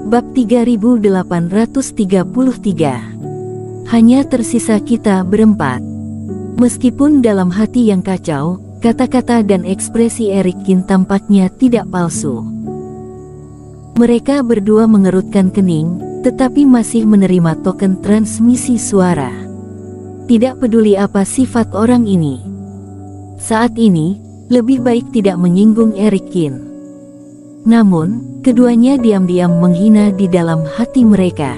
Bab 3833. Hanya tersisa kita berempat. Meskipun dalam hati yang kacau, kata-kata dan ekspresi Eric Kin tampaknya tidak palsu. Mereka berdua mengerutkan kening, tetapi masih menerima token transmisi suara. Tidak peduli apa sifat orang ini. Saat ini, lebih baik tidak menyinggung Eric Kin. Namun, keduanya diam-diam menghina di dalam hati mereka.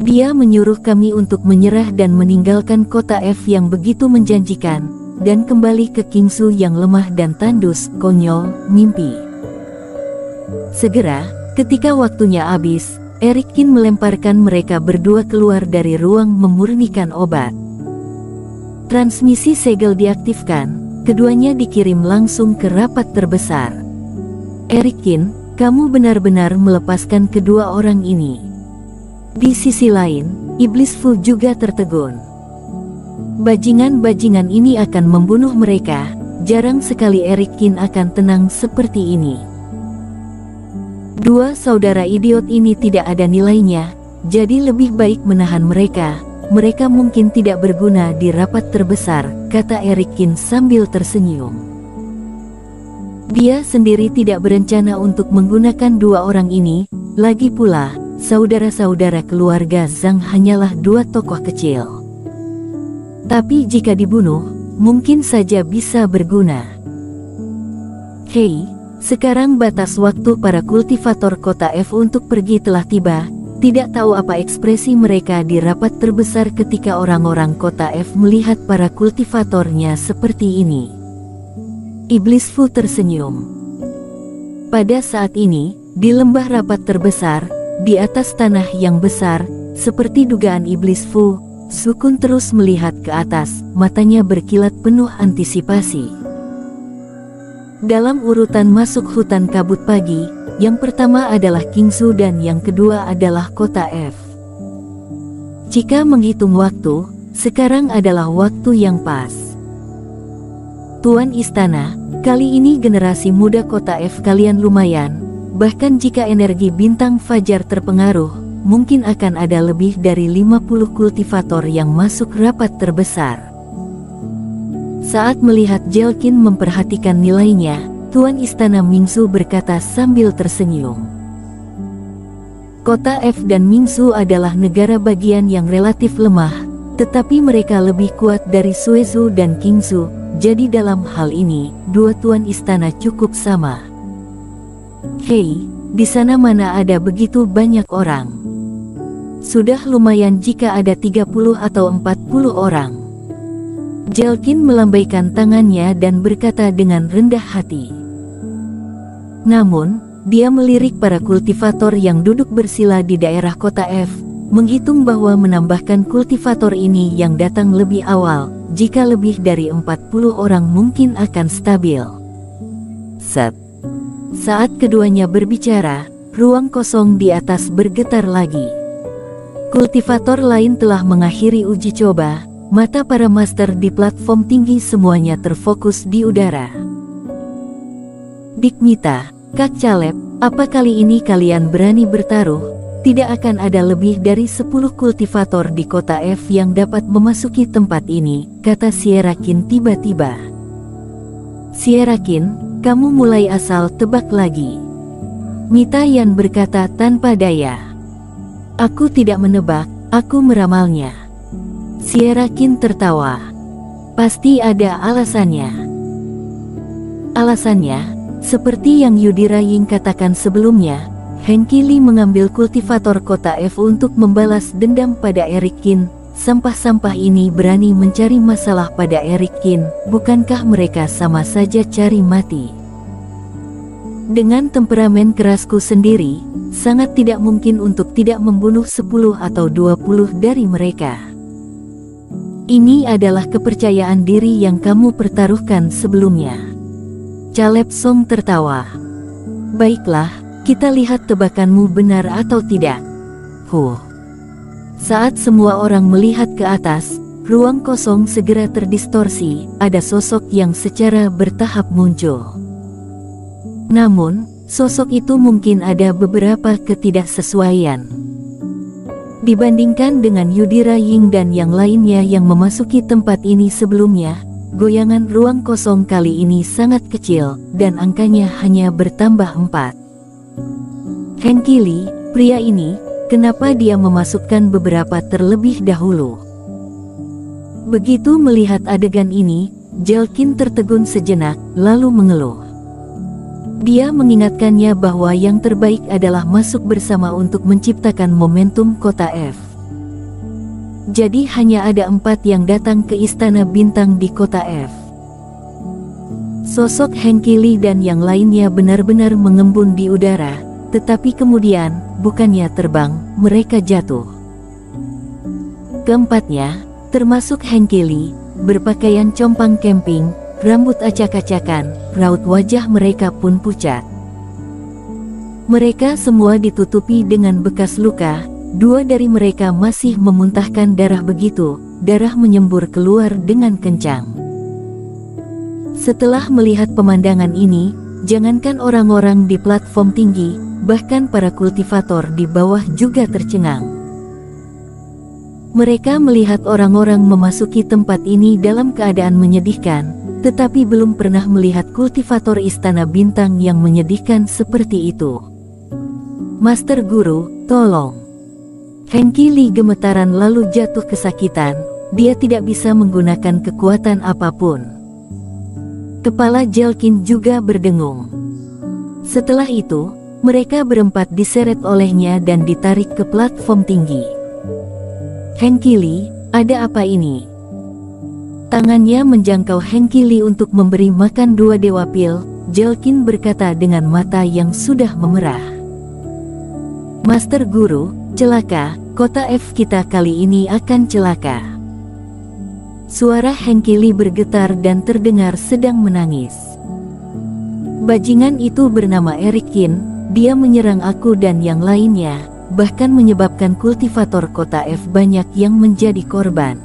Dia menyuruh kami untuk menyerah dan meninggalkan kota F yang begitu menjanjikan, dan kembali ke Kingsu yang lemah dan tandus, konyol, mimpi. Segera, ketika waktunya habis, Eric Kin melemparkan mereka berdua keluar dari ruang memurnikan obat. Transmisi segel diaktifkan, keduanya dikirim langsung ke rapat terbesar. Eric Kin, kamu benar-benar melepaskan kedua orang ini. Di sisi lain, Iblis Fu juga tertegun. Bajingan-bajingan ini akan membunuh mereka, jarang sekali Eric Kin akan tenang seperti ini. Dua saudara idiot ini tidak ada nilainya, jadi lebih baik menahan mereka. Mereka mungkin tidak berguna di rapat terbesar, kata Eric Kin sambil tersenyum. Dia sendiri tidak berencana untuk menggunakan dua orang ini, lagi pula, saudara-saudara keluarga Zhang hanyalah dua tokoh kecil. Tapi jika dibunuh, mungkin saja bisa berguna. Hei, sekarang batas waktu para kultivator kota F untuk pergi telah tiba. Tidak tahu apa ekspresi mereka di rapat terbesar ketika orang-orang kota F melihat para kultivatornya seperti ini. Iblis Fu tersenyum. Pada saat ini, di lembah rapat terbesar, di atas tanah yang besar, seperti dugaan Iblis Fu, Sukun terus melihat ke atas, matanya berkilat penuh antisipasi. Dalam urutan masuk hutan kabut pagi, yang pertama adalah Kingsu dan yang kedua adalah kota F. Jika menghitung waktu, sekarang adalah waktu yang pas. Tuan Istana, kali ini generasi muda kota F kalian lumayan, bahkan jika energi bintang fajar terpengaruh, mungkin akan ada lebih dari 50 kultivator yang masuk rapat terbesar. Saat melihat Jelkin memperhatikan nilainya, Tuan Istana Mingsu berkata sambil tersenyum. Kota F dan Mingsu adalah negara bagian yang relatif lemah, tetapi mereka lebih kuat dari Suezhou dan Kingsu. Jadi dalam hal ini, dua tuan istana cukup sama. Hei, di sana mana ada begitu banyak orang? Sudah lumayan jika ada 30 atau 40 orang. Jelkin melambaikan tangannya dan berkata dengan rendah hati. Namun, dia melirik para kultivator yang duduk bersila di daerah kota F, menghitung bahwa menambahkan kultivator ini yang datang lebih awal, jika lebih dari 40 orang mungkin akan stabil. Saat keduanya berbicara, ruang kosong di atas bergetar lagi. Kultivator lain telah mengakhiri uji coba, mata para master di platform tinggi semuanya terfokus di udara. Dikmita, Kak Caleb, apa kali ini kalian berani bertaruh? Tidak akan ada lebih dari 10 kultivator di kota F yang dapat memasuki tempat ini, kata Sierra Kin tiba-tiba. Sierra Kin, kamu mulai asal tebak lagi. Mita Yan berkata tanpa daya. Aku tidak menebak, aku meramalnya. Sierra Kin tertawa. Pasti ada alasannya. Alasannya, seperti yang Yudira Ying katakan sebelumnya, Henki Lee mengambil kultivator kota F untuk membalas dendam pada Eric Kin. Sampah-sampah ini berani mencari masalah pada Eric Kin, bukankah mereka sama saja cari mati? Dengan temperamen kerasku sendiri, sangat tidak mungkin untuk tidak membunuh 10 atau 20 dari mereka. Ini adalah kepercayaan diri yang kamu pertaruhkan sebelumnya. Caleb Song tertawa. Baiklah, kita lihat tebakanmu benar atau tidak. Saat semua orang melihat ke atas, ruang kosong segera terdistorsi, ada sosok yang secara bertahap muncul. Namun, sosok itu mungkin ada beberapa ketidaksesuaian. Dibandingkan dengan Yudhira Ying dan yang lainnya yang memasuki tempat ini sebelumnya, goyangan ruang kosong kali ini sangat kecil, dan angkanya hanya bertambah 4. Hengki Li, pria ini, kenapa dia memasukkan beberapa terlebih dahulu? Begitu melihat adegan ini, Jelkin tertegun sejenak, lalu mengeluh. Dia mengingatkannya bahwa yang terbaik adalah masuk bersama untuk menciptakan momentum kota F. Jadi hanya ada 4 yang datang ke Istana Bintang di kota F. Sosok Hengki Li dan yang lainnya benar-benar mengembun di udara, tetapi kemudian, bukannya terbang, mereka jatuh. Keempatnya, termasuk Hengki Li, berpakaian compang camping, rambut acak-acakan, raut wajah mereka pun pucat. Mereka semua ditutupi dengan bekas luka. 2 dari mereka masih memuntahkan darah begitu, darah menyembur keluar dengan kencang. Setelah melihat pemandangan ini, jangankan orang-orang di platform tinggi, bahkan para kultivator di bawah juga tercengang. Mereka melihat orang-orang memasuki tempat ini dalam keadaan menyedihkan, tetapi belum pernah melihat kultivator Istana Bintang yang menyedihkan seperti itu. Master Guru, tolong. Hengki Li gemetaran lalu jatuh kesakitan, dia tidak bisa menggunakan kekuatan apapun. Kepala Jelkin juga berdengung. Setelah itu, mereka berempat diseret olehnya dan ditarik ke platform tinggi. Hengki Li, ada apa ini? Tangannya menjangkau Hengki Li untuk memberi makan 2 dewa pil, Jelkin berkata dengan mata yang sudah memerah. Master Guru, celaka, kota F kita kali ini akan celaka. Suara Hengki Li bergetar dan terdengar sedang menangis. Bajingan itu bernama Eric Qin, dia menyerang aku dan yang lainnya, bahkan menyebabkan kultivator kota F banyak yang menjadi korban.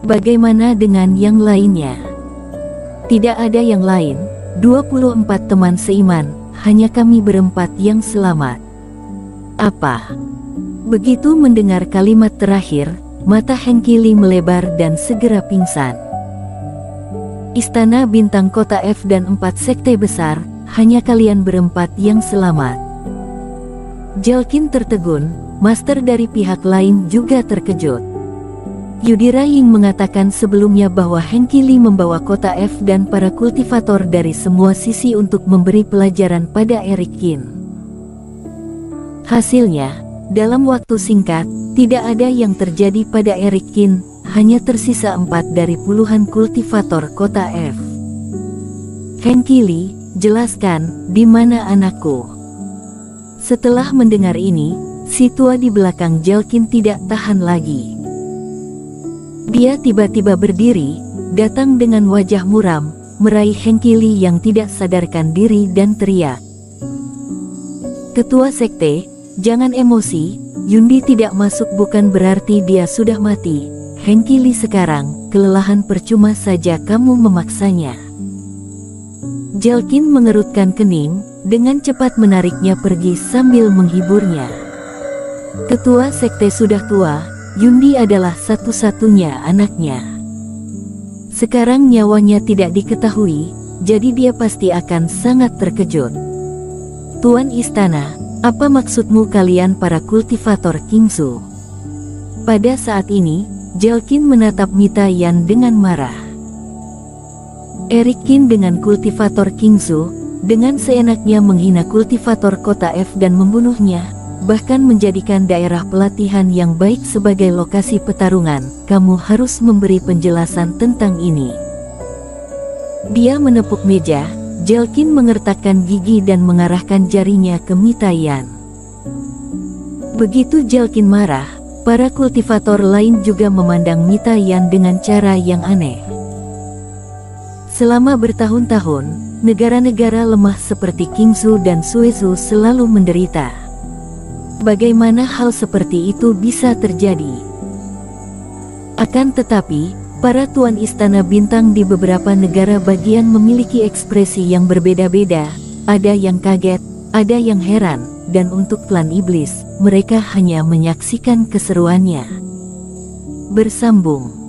Bagaimana dengan yang lainnya? Tidak ada yang lain, 24 teman seiman, hanya kami berempat yang selamat. Apa? Begitu mendengar kalimat terakhir, mata Hengki Li melebar dan segera pingsan. Istana Bintang kota F dan 4 sekte besar, hanya kalian berempat yang selamat. Jelkin tertegun, master dari pihak lain juga terkejut. Yudhira Ying mengatakan sebelumnya bahwa Hengki Li membawa kota F dan para kultivator dari semua sisi untuk memberi pelajaran pada Eric Qin. Hasilnya, dalam waktu singkat, tidak ada yang terjadi pada Eric Qin, hanya tersisa 4 dari puluhan kultivator kota F. Hengki Li, jelaskan, di mana anakku? Setelah mendengar ini, si tua di belakang Jelkin tidak tahan lagi. Dia tiba-tiba berdiri, datang dengan wajah muram, meraih Hengki Li yang tidak sadarkan diri dan teriak. Ketua sekte, jangan emosi, Yundi tidak masuk bukan berarti dia sudah mati. Hengki Li sekarang, kelelahan percuma saja kamu memaksanya. Jelkin mengerutkan kening, dengan cepat menariknya pergi sambil menghiburnya. Ketua sekte sudah tua, Yundi adalah satu-satunya anaknya. Sekarang nyawanya tidak diketahui, jadi dia pasti akan sangat terkejut. Tuan Istana, apa maksudmu kalian para kultivator Kingsu? Pada saat ini, Jelkin menatap Mita Yan dengan marah. Eric Qin dengan kultivator Kingsu, dengan seenaknya menghina kultivator kota F dan membunuhnya, bahkan menjadikan daerah pelatihan yang baik sebagai lokasi pertarungan. Kamu harus memberi penjelasan tentang ini. Dia menepuk meja. Jelkin mengertakkan gigi dan mengarahkan jarinya ke Mita Yan. Begitu Jelkin marah, para kultivator lain juga memandang Mita Yan dengan cara yang aneh. Selama bertahun-tahun, negara-negara lemah seperti Kingsu dan Suezu selalu menderita. Bagaimana hal seperti itu bisa terjadi? Akan tetapi, para tuan Istana Bintang di beberapa negara bagian memiliki ekspresi yang berbeda-beda, Ada yang kaget, ada yang heran, dan untuk klan iblis, mereka hanya menyaksikan keseruannya. Bersambung.